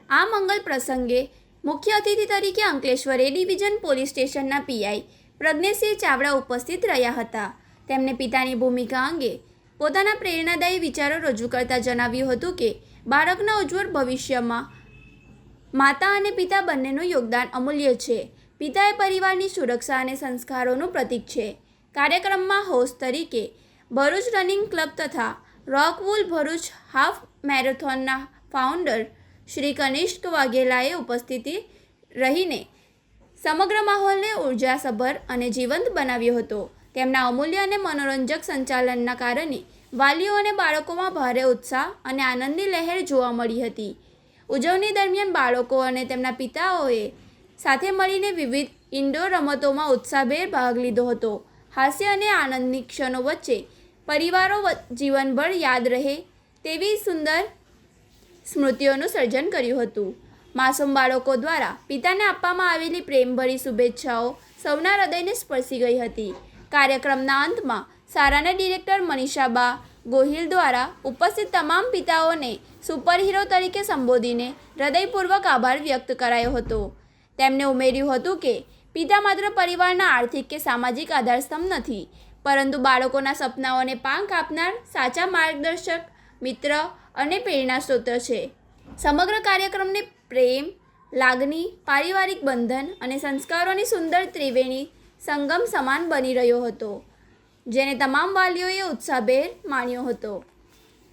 આ મંગલ પ્રસંગે મુખ્ય અતિથિ તરીકે અંકલેશ્વર એ ડિવિઝન પોલીસ સ્ટેશનના પીઆઈ પ્રજ્ઞેશસિંહ ચાવડા ઉપસ્થિત રહ્યા હતા. તેમણે પિતાની ભૂમિકા અંગે પોતાના પ્રેરણાદાયી વિચારો રજૂ કરતા જણાવ્યું હતું કે બાળકના ઉજ્જવળ ભવિષ્યમાં માતા અને પિતા બંનેનું યોગદાન અમૂલ્ય છે. પિતા એ પરિવારની સુરક્ષા અને સંસ્કારોનું પ્રતીક છે. કાર્યક્રમમાં હોસ્ટ તરીકે ભરૂચ રનિંગ ક્લબ તથા રોકવુલ ભરૂચ હાફ મેરેથોનના ફાઉન્ડર શ્રી કનિષ્ક વાઘેલાએ ઉપસ્થિત રહીને સમગ્ર માહોલને ઉર્જાસભર અને જીવંત બનાવ્યો હતો. તેમના અમૂલ્ય અને મનોરંજક સંચાલનના કારણે વાલીઓ અને બાળકોમાં ભારે ઉત્સાહ અને આનંદની લહેર જોવા મળી હતી. ઉજવણી દરમિયાન બાળકો અને તેમના પિતાઓએ સાથે મળીને વિવિધ ઇન્ડોર રમતોમાં ઉત્સાહભેર ભાગ લીધો હતો. હાસ્ય અને આનંદની ક્ષણો વચ્ચે પરિવારો જીવનભર યાદ રહે તેવી સુંદર સ્મૃતિઓનું સર્જન કર્યું હતું. માસૂમ બાળકો દ્વારા પિતાને આપવામાં આવેલી પ્રેમભરી શુભેચ્છાઓ સૌના હૃદયને સ્પર્શી ગઈ હતી. કાર્યક્રમના અંતમાં શાળાના ડિરેક્ટર મનીષાબા ગોહિલ દ્વારા ઉપસ્થિત તમામ પિતાઓને સુપરહીરો તરીકે સંબોધીને હૃદયપૂર્વક આભાર વ્યક્ત કરાયો હતો. તેમણે ઉમેર્યું હતું કે પિતા માત્ર પરિવારના આર્થિક કે સામાજિક આધારસ્તંભ નથી, પરંતુ બાળકોના સપનાઓને પાંખ આપનાર સાચા માર્ગદર્શક, મિત્ર અને પ્રેરણા સ્ત્રોત છે. સમગ્ર કાર્યક્રમને પ્રેમ, લાગણી, પારિવારિક બંધન અને સંસ્કારોની સુંદર ત્રિવેણી સંગમ સમાન બની રહ્યો હતો, જેને તમામ વાલીઓએ ઉત્સાહભેર માણ્યો હતો.